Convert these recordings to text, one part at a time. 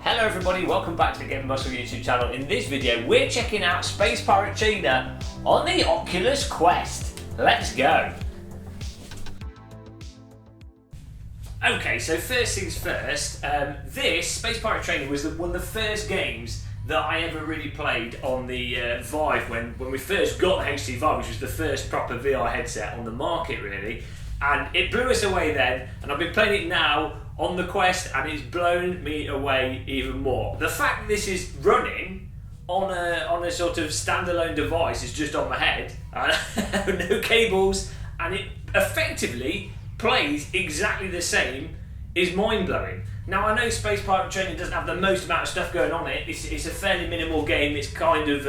Hello everybody, welcome back to the Game Muscle YouTube channel. In this video, we're checking out Space Pirate Trainer on the Oculus Quest. Let's go. Okay, so first things first, this Space Pirate Trainer was one of the first games that I ever really played on the Vive when we first got the HTC Vive, which was the first proper VR headset on the market really. And it blew us away then, and I've been playing it now on the Quest, and it's blown me away even more. The fact that this is running on a sort of standalone device is just on my head, no cables, and it effectively plays exactly the same is mind-blowing. Now I know Space Pirate Trainer doesn't have the most amount of stuff going on it. It's a fairly minimal game. It's kind of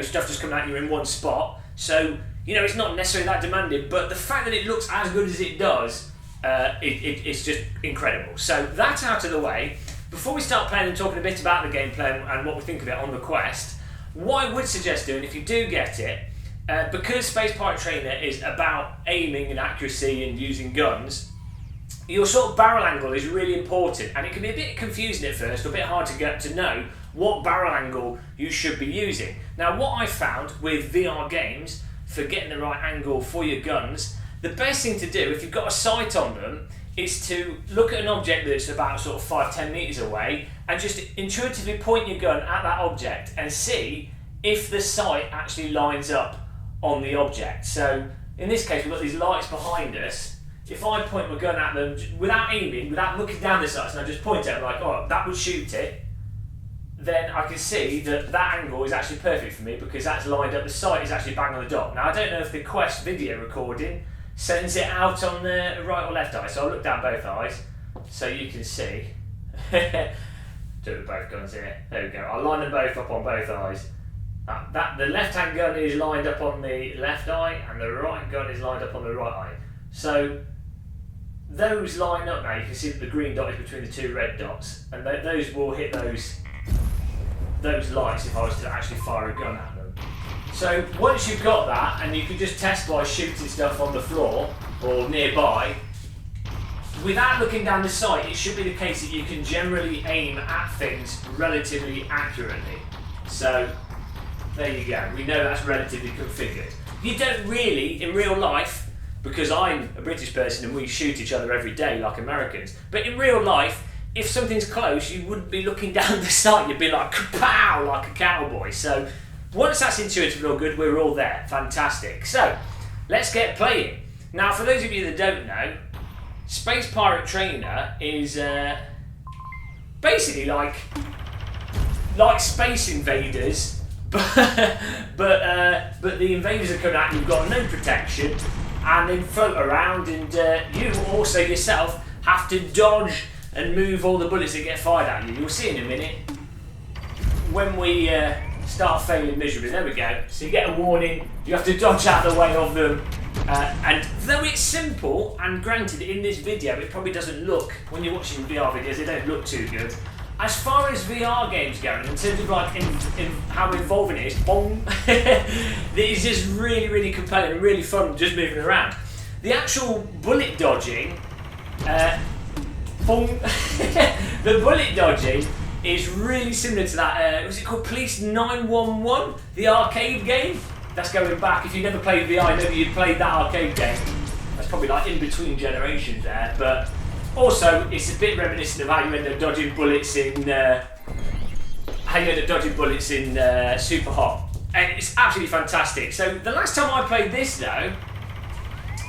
stuff just coming at you in one spot. So it's not necessarily that demanding. But the fact that it looks as good as it does, it's just incredible. So that's out of the way. Before we start playing and talking a bit about the gameplay and what we think of it on the Quest, what I would suggest doing if you do get it, because Space Pirate Trainer is about aiming and accuracy and using guns, your sort of barrel angle is really important, and it can be a bit confusing at first, or a bit hard to get to know what barrel angle you should be using. Now what I found with VR games for getting the right angle for your guns, the best thing to do if you've got a sight on them is to look at an object that's about sort of 5-10 meters away and just intuitively point your gun at that object and see if the sight actually lines up on the object. So in this case we've got these lights behind us. If I point my gun at them without aiming, without looking down the sights, and I just point at it like, oh, that would shoot it, then I can see that that angle is actually perfect for me because that's lined up, the sight is actually bang on the dot. Now I don't know if the Quest video recording sends it out on the right or left eye, so I'll look down both eyes so you can see. Do it with both guns here. There we go. I'll line them both up on both eyes. The left hand gun is lined up on the left eye and the right gun is lined up on the right eye. So those line up now. You can see that the green dot is between the two red dots, and those will hit those lights if I was to actually fire a gun at them. So once you've got that, and you can just test by shooting stuff on the floor or nearby, without looking down the sight, it should be the case that you can generally aim at things relatively accurately. So there you go, we know that's relatively configured. You don't really, in real life, because I'm a British person and we shoot each other every day like Americans, but in real life, if something's close, you wouldn't be looking down the sight, you'd be like, kapow, like a cowboy. So once that's intuitively all good, we're all there. Fantastic. So let's get playing. Now, for those of you that don't know, Space Pirate Trainer is basically like Space Invaders, but the invaders are coming out and you've got no protection, and then float around, and you also yourself have to dodge and move all the bullets that get fired at you. You'll see in a minute when we start failing miserably. There we go. So you get a warning, you have to dodge out of the way of them. And though it's simple, and granted in this video it probably doesn't look, when you're watching VR videos, they don't look too good. As far as VR games go, in terms of like in how involving it is, boom, it is just really, really compelling and really fun just moving around. The actual bullet dodging, boom, the bullet dodging is really similar to that, was it called Police 911, the arcade game? That's going back, if you never played VR, maybe you played that arcade game. That's probably like in between generations there, but also it's a bit reminiscent of how you end up dodging bullets in Super Hot. And it's absolutely fantastic. So the last time I played this though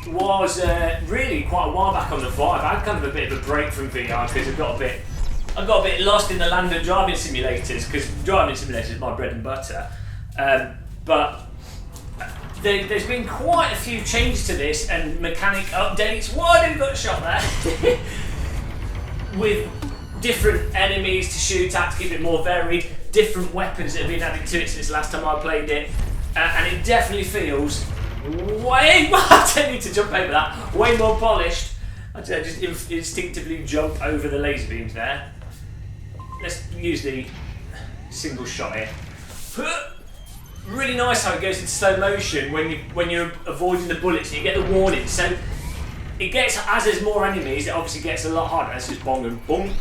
was really quite a while back on the Vive. I had kind of a bit of a break from VR because I got a bit lost in the land of driving simulators, because driving simulators is my bread and butter. But there's been quite a few changes to this and mechanic updates. Whoa, I nearly got shot there. With different enemies to shoot at to keep it more varied, different weapons that have been added to it since last time I played it, and it definitely feels way more, I don't need to jump over that, way more polished. I just instinctively jump over the laser beams there. Let's use the single shot here. Really nice how it goes in slow motion when you're avoiding the bullets and you get the warning. So it gets, as there's more enemies, it obviously gets a lot harder. Let's just bong and boom.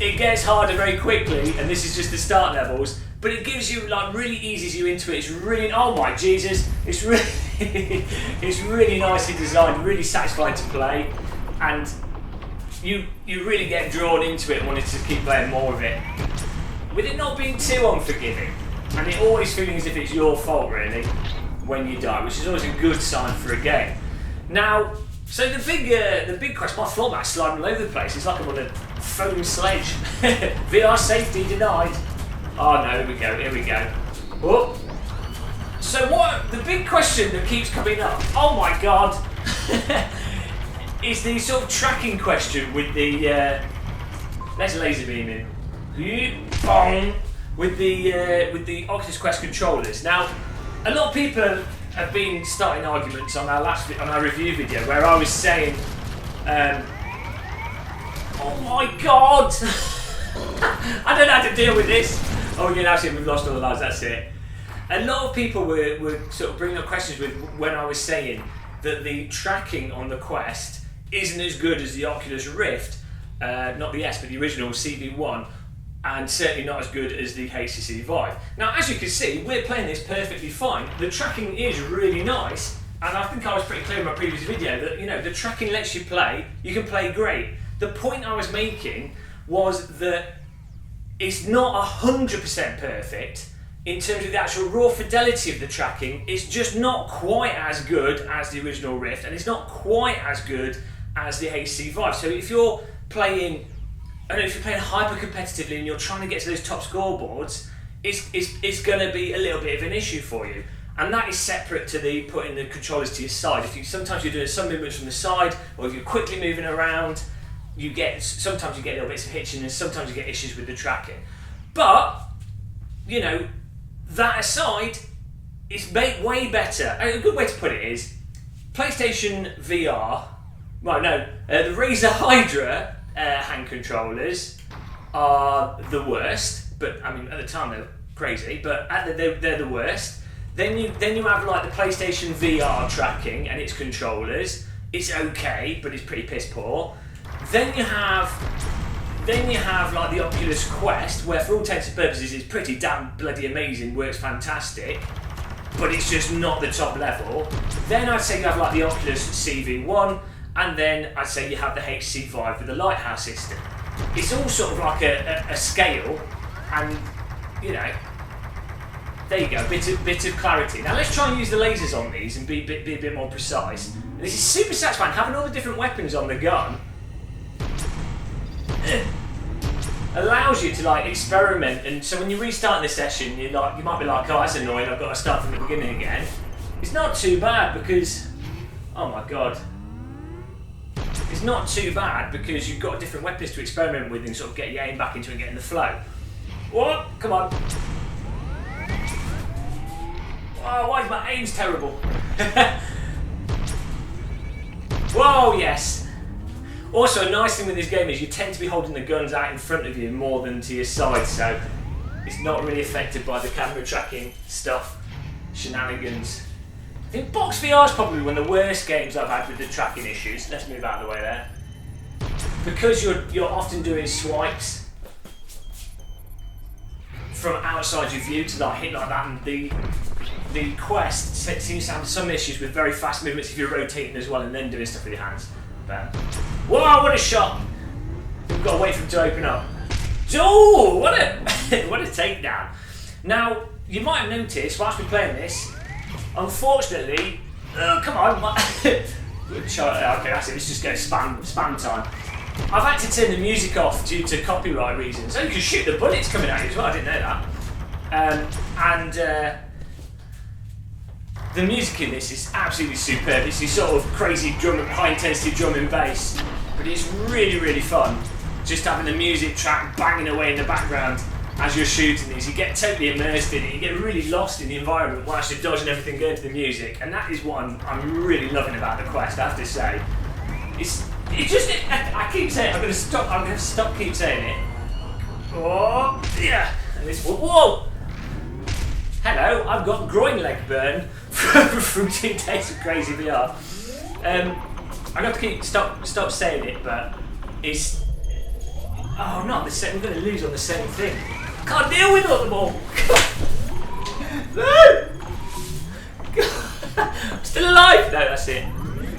it gets harder very quickly, and this is just the start levels. But it gives you, like, really eases you into it. It's really, oh my Jesus, it's really, it's really nicely designed, really satisfying to play, and you really get drawn into it and wanting to keep playing more of it. With it not being too unforgiving, and it always feeling as if it's your fault really when you die, which is always a good sign for a game. Now, so the big question, my format's sliding all over the place. It's like I'm on a foam sledge. VR safety denied. Oh no, here we go. Oh. So what, the big question that keeps coming up, oh my god, is the sort of tracking question with the, let's laser beam in. With the Oculus Quest controllers. Now, a lot of people have been starting arguments on our review video where I was saying, oh my god, I don't know how to deal with this. Oh yeah, that's it, we've lost all the lives, that's it. A lot of people were sort of bringing up questions with when I was saying that the tracking on the Quest isn't as good as the Oculus Rift, not the S, but the original CV1, and certainly not as good as the HTC Vive. Now, as you can see, we're playing this perfectly fine. The tracking is really nice, and I think I was pretty clear in my previous video that, you know, the tracking lets you play, you can play great. The point I was making was that it's not 100% perfect in terms of the actual raw fidelity of the tracking. It's just not quite as good as the original Rift, and it's not quite as good as the HTC Vive. So if you're playing, I don't know, if you're playing hyper competitively and you're trying to get to those top scoreboards, it's going to be a little bit of an issue for you. And that is separate to the putting the controllers to your side. Sometimes you're doing some movements from the side, or if you're quickly moving around, sometimes you get little bits of hitching, and sometimes you get issues with the tracking. But, you know, that aside, it's way better. A good way to put it is, PlayStation VR, the Razer Hydra hand controllers are the worst, but I mean at the time they're crazy, but they're the worst. Then you have like the PlayStation VR tracking and its controllers. It's okay, but it's pretty piss poor. Then you have like the Oculus Quest, where for all intents and purposes it's pretty damn bloody amazing, works fantastic, but it's just not the top level. Then I'd say you have like the Oculus CV1, and then I'd say you have the HTC Vive with the Lighthouse system. It's all sort of like a scale, and you know, there you go, bit of clarity. Now let's try and use the lasers on these and be a bit more precise. And this is super satisfying, having all the different weapons on the gun allows you to like experiment. And so when you're restarting the session, you might be like, oh, that's annoying, I've got to start from the beginning again. It's not too bad because, oh my god, it's not too bad because you've got different weapons to experiment with and sort of get your aim back into it and get in the flow. What? Come on. Oh, why is my aim's terrible? Whoa, yes. Also, a nice thing with this game is you tend to be holding the guns out in front of you more than to your side, so it's not really affected by the camera tracking stuff, shenanigans. I think Box VR is probably one of the worst games I've had with the tracking issues. Let's move out of the way there. Because you're often doing swipes from outside your view to like hit like that, and the Quest seems to have some issues with very fast movements if you're rotating as well and then doing stuff with your hands. But, whoa, what a shot! We've got to wait for it to open up. Oh, what a what a takedown! Now, you might have noticed whilst we're playing this, unfortunately, come on, okay, that's it. Let's just go spam time. I've had to turn the music off due to copyright reasons. So you can shoot the bullets coming at you as well. I didn't know that. The music in this is absolutely superb. It's this sort of crazy high intensity drum and bass, but it's really, really fun. Just having the music track banging away in the background as you're shooting these. You get totally immersed in it. You get really lost in the environment whilst you're dodging everything going to the music, and that is what I'm really loving about the Quest. I have to say, I keep saying it. I'm going to stop. Keep saying it. Oh yeah, and this whoa. Hello, I've got groin leg burn from 2 days of crazy VR. I'm going to stop saying it, but it's. Oh, not the same. We're going to lose on the same thing. I can't deal with all the ball. No! I'm still alive. No, that's it.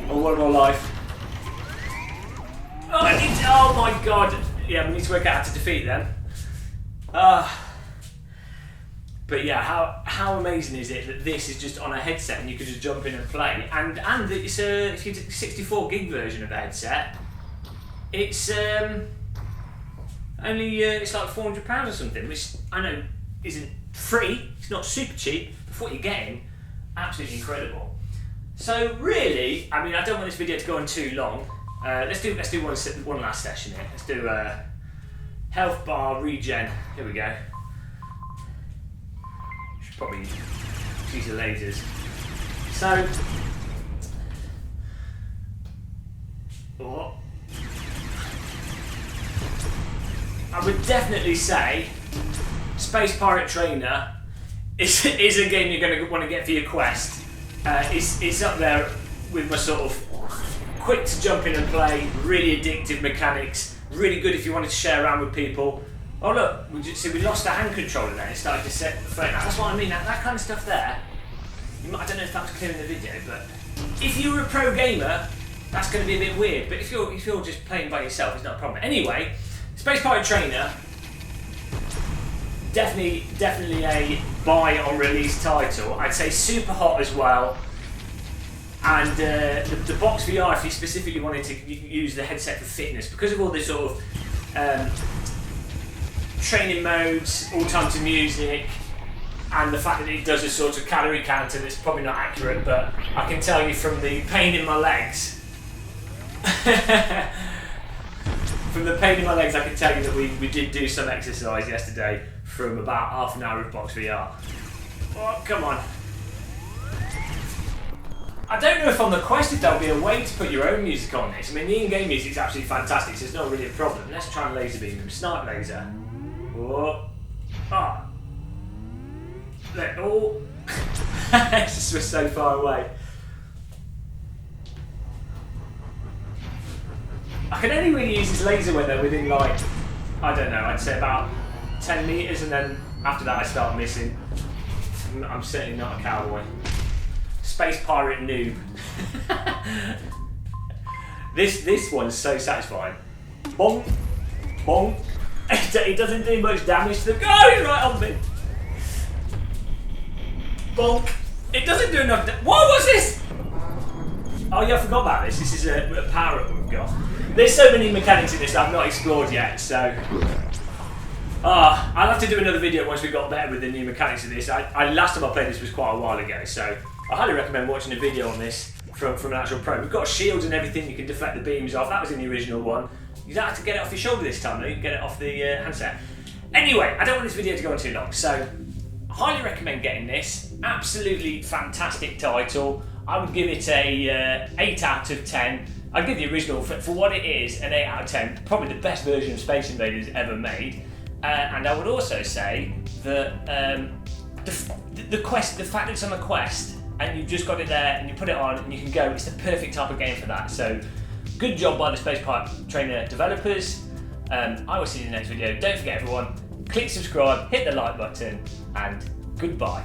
Oh, one more life. Oh, oh my god. Yeah, we need to work out how to defeat them. But yeah, how amazing is it that this is just on a headset and you can just jump in and play? And it's if you take the 64 gig version of the headset, it's only it's like £400 or something, which I know isn't free. It's not super cheap, but for what you're getting, absolutely incredible. So really, I mean, I don't want this video to go on too long. Let's do one last session here. Let's do health bar regen. Here we go. Should probably use the lasers. So, I would definitely say Space Pirate Trainer is a game you're going to want to get for your Quest. It's up there with my sort of quick to jump in and play, really addictive mechanics, really good if you wanted to share around with people. Oh look, we lost our hand controller there, it started to set the phone out. That's what I mean, that kind of stuff there, I don't know if that was clear in the video, but if you were a pro gamer, that's going to be a bit weird, but if you're just playing by yourself, it's not a problem. Anyway, Space Pirate Trainer, definitely a buy on release title. I'd say super hot as well. And the box VR, if you specifically wanted to use the headset for fitness, because of all the sort of training modes, all time to music, and the fact that it does a sort of calorie counter that's probably not accurate, but I can tell you from the pain in my legs, from the pain in my legs, I can tell you that we did do some exercise yesterday from about half an hour of box VR. Oh, come on. I don't know if on the Quest if there'll be a way to put your own music on this. I mean, the in-game music's absolutely fantastic, so it's not really a problem. Let's try and laser beam him. Snipe laser. Oh. Ah. Look, oh. It's just we're so far away. I can only really use this laser when they're within, like, I don't know, I'd say about 10 metres, and then after that I start missing. I'm certainly not a cowboy. Space Pirate noob. This one's so satisfying. Bonk, bonk. It doesn't do much damage to the. Oh, he's right on me. Bonk. It doesn't do enough. What was this? Oh yeah, I forgot about this. This is a power up we've got. There's so many mechanics in this that I've not explored yet, so. I'll have to do another video once we've got better with the new mechanics of this. Last time I played this was quite a while ago, so I highly recommend watching a video on this from an actual pro. We've got shields and everything, you can deflect the beams off. That was in the original one. You don't have to get it off your shoulder this time though, you can get it off the handset. Anyway, I don't want this video to go on too long, so I highly recommend getting this. Absolutely fantastic title. I would give it a 8 out of 10. I'd give the original, for what it is, an 8 out of 10. Probably the best version of Space Invaders ever made. And I would also say that the Quest, the fact that it's on the Quest and you've just got it there and you put it on and you can go, it's the perfect type of game for that. So good job by the Space Pirate Trainer developers. I will see you in the next video. Don't forget everyone, click subscribe, hit the like button, and goodbye.